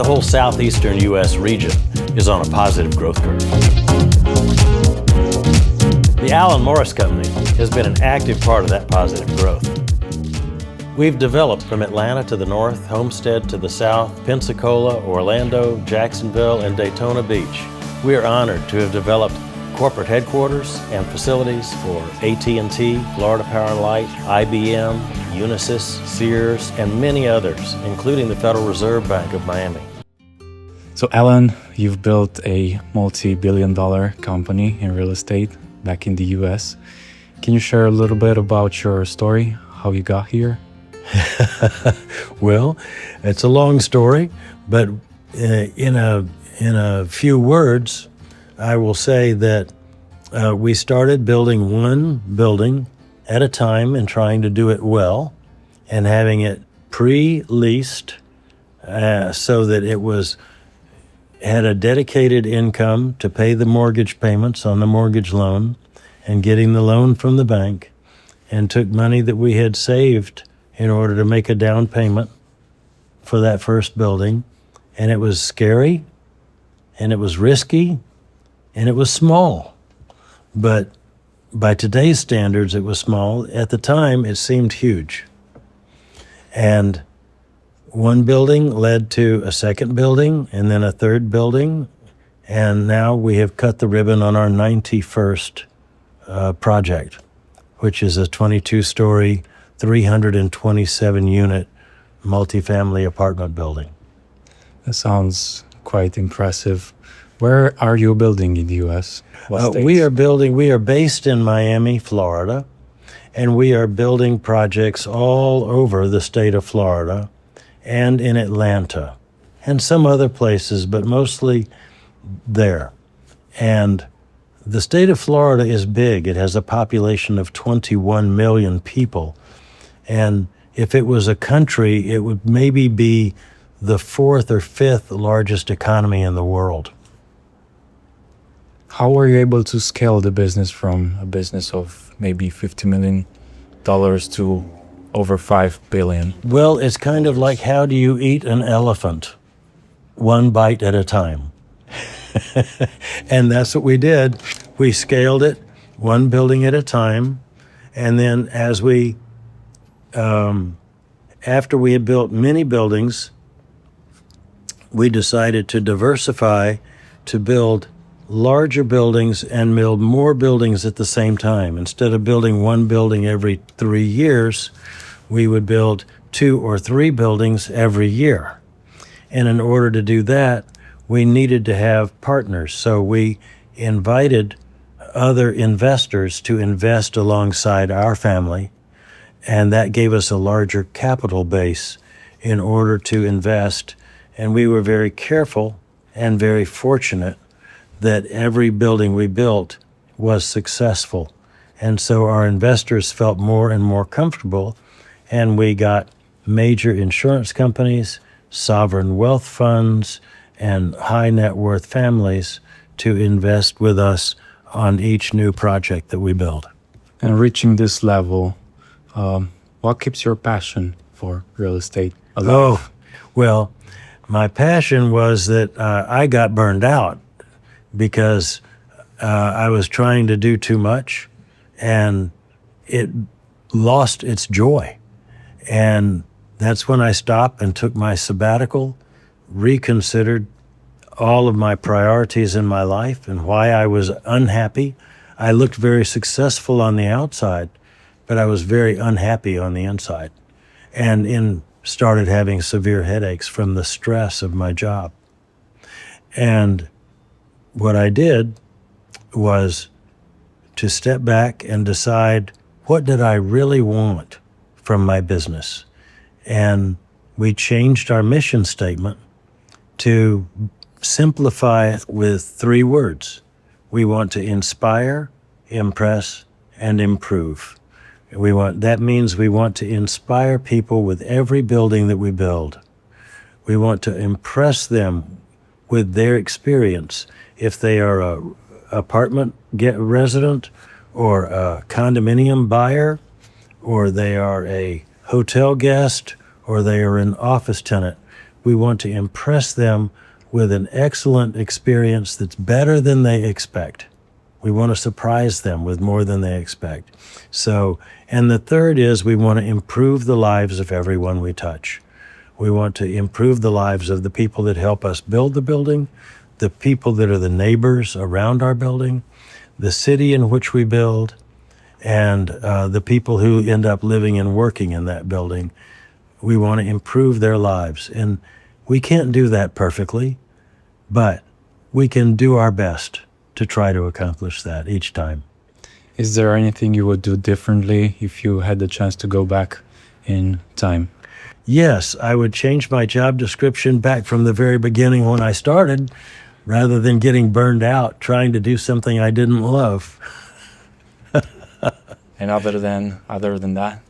the whole southeastern U.S. region is on a positive growth curve. The Allen Morris Company has been an active part of that positive growth. We've developed from Atlanta to the north, Homestead to the south, Pensacola, Orlando, Jacksonville, and Daytona Beach. We are honored to have developed corporate headquarters and facilities for AT&T, Florida Power & Light, IBM, Unisys, Sears, and many others, including the Federal Reserve Bank of Miami. So Allen, you've built a multi-billion-dollar company in real estate back in the US. Can you share a little bit about your story, how you got here? Well, it's a long story, but in a few words, I will say that we started building one building at a time and trying to do it well and having it pre-leased so that it had a dedicated income to pay the mortgage payments on the mortgage loan and getting the loan from the bank, and took money that we had saved in order to make a down payment for that first building. And it was scary, and it was risky, and it was small. But by today's standards, it was small. At the time, it seemed huge. And one building led to a second building, and then a third building. And now we have cut the ribbon on our 91st project, which is a 22-story, 327-unit multifamily apartment building. That sounds quite impressive. Where are you building in the U.S.? What states? We are based in Miami, Florida, and we are building projects all over the state of Florida and in Atlanta and some other places, but mostly there. And the state of Florida is big. It has a population of 21 million people. And if it was a country, it would maybe be the fourth or fifth largest economy in the world. How were you able to scale the business from a business of maybe $50 million to over $5 billion? Well, it's kind of like, how do you eat an elephant? One bite at a time. And that's what we did. We scaled it one building at a time. And then as after we had built many buildings, we decided to diversify, to build larger buildings and build more buildings at the same time. Instead of building one building every 3 years, we would build 2 or 3 buildings every year. And in order to do that, we needed to have partners. So we invited other investors to invest alongside our family, and that gave us a larger capital base in order to invest. And we were very careful and very fortunate that every building we built was successful. And so our investors felt more and more comfortable, and we got major insurance companies, sovereign wealth funds, and high net worth families to invest with us on each new project that we build. And reaching this level, what keeps your passion for real estate alive? Oh, well, my passion was that I got burned out because I was trying to do too much, and it lost its joy. And that's when I stopped and took my sabbatical, reconsidered all of my priorities in my life and why I was unhappy. I looked very successful on the outside, but I was very unhappy on the inside, and started having severe headaches from the stress of my job. And what I did was to step back and decide, what did I really want from my business? And we changed our mission statement to simplify it with 3 words. We want to inspire, impress, and improve. That means we want to inspire people with every building that we build. We want to impress them with their experience. If they are a apartment resident or a condominium buyer, or they are a hotel guest, or they are an office tenant, We want to impress them with an excellent experience that's better than they expect. We want to surprise them with more than they expect. So, and the third is we want to improve the lives of everyone we touch. We want to improve the lives of the people that help us build the building, the people that are the neighbors around our building, the city in which we build, and the people who end up living and working in that building. We want to improve their lives. And we can't do that perfectly, but we can do our best to try to accomplish that each time. Is there anything you would do differently if you had the chance to go back in time? Yes, I would change my job description back from the very beginning when I started, rather than getting burned out trying to do something I didn't love. And other than that?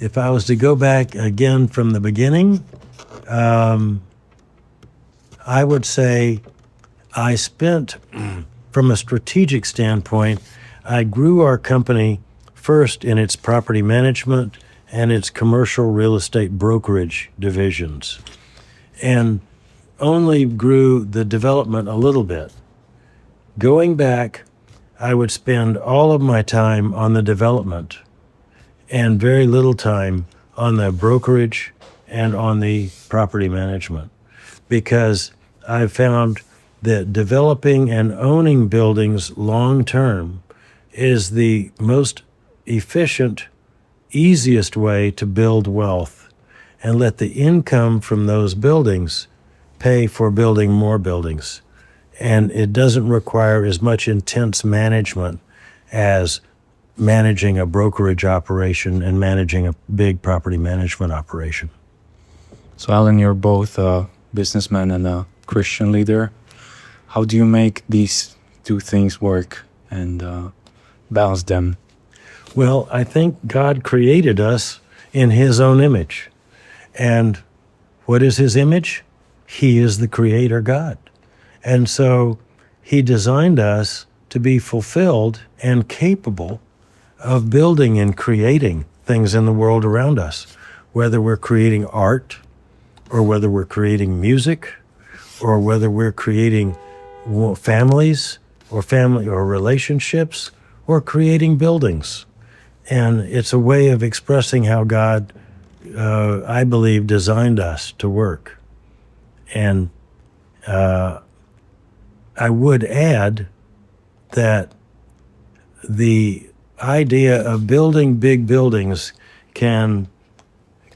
If I was to go back again from the beginning, I would say I spent, from a strategic standpoint, I grew our company first in its property management and its commercial real estate brokerage divisions, and only grew the development a little bit. Going back, I would spend all of my time on the development and very little time on the brokerage and on the property management, because I found that developing and owning buildings long term is the most efficient, easiest way to build wealth and let the income from those buildings pay for building more buildings. And it doesn't require as much intense management as managing a brokerage operation and managing a big property management operation. So, Alan, you're both a businessman and a Christian leader. How do you make these two things work and balance them? Well, I think God created us in His own image. And what is His image? He is the Creator God. And so He designed us to be fulfilled and capable of building and creating things in the world around us, whether we're creating art, or whether we're creating music, or whether we're creating families or relationships, or creating buildings. And it's a way of expressing how God, I believe, designed us to work. And I would add that the idea of building big buildings can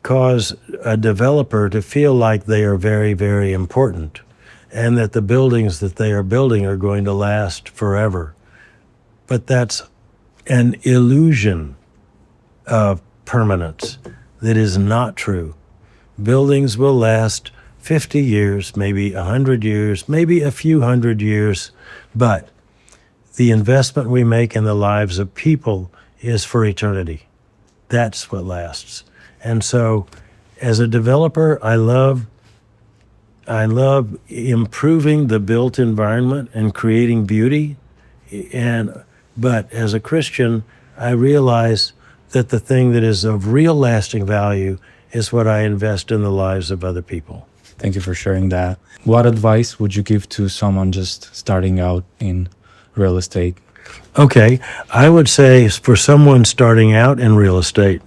cause a developer to feel like they are very, very important, and that the buildings that they are building are going to last forever. But that's an illusion of permanence that is not true. Buildings will last 50 years, maybe 100 years, maybe a few hundred years, but the investment we make in the lives of people is for eternity. That's what lasts. And so, as a developer, I love improving the built environment and creating beauty. But as a Christian, I realize that the thing that is of real lasting value is what I invest in the lives of other people. Thank you for sharing that. What advice would you give to someone just starting out in real estate? Okay, I would say for someone starting out in real estate,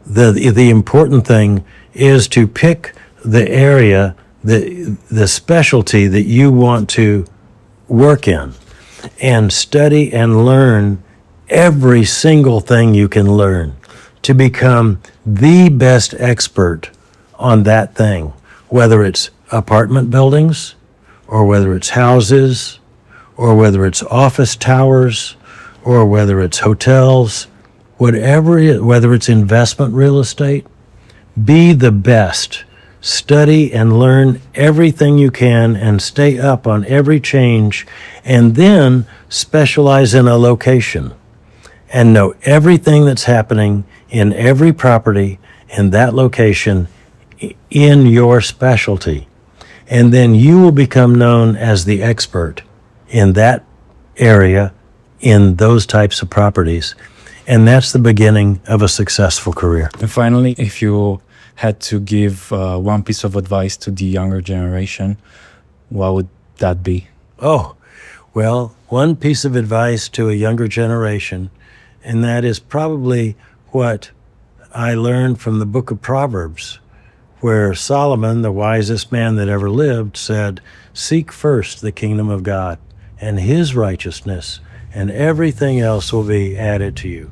the important thing is to pick the area, the specialty that you want to work in, and study and learn every single thing you can learn to become the best expert on that thing, whether it's apartment buildings, or whether it's houses, or whether it's office towers, or whether it's hotels, whether it's investment real estate. Be the best. Study and learn everything you can and stay up on every change, and then specialize in a location and know everything that's happening in every property in that location in your specialty. And then you will become known as the expert in that area, in those types of properties. And that's the beginning of a successful career. And finally, if you had to give one piece of advice to the younger generation, what would that be? Oh, well, one piece of advice to a younger generation, and that is probably what I learned from the book of Proverbs, where Solomon, the wisest man that ever lived, said, "Seek first the kingdom of God and his righteousness, and everything else will be added to you."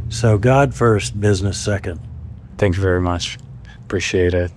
So God first, business second. Thank you very much. Appreciate it.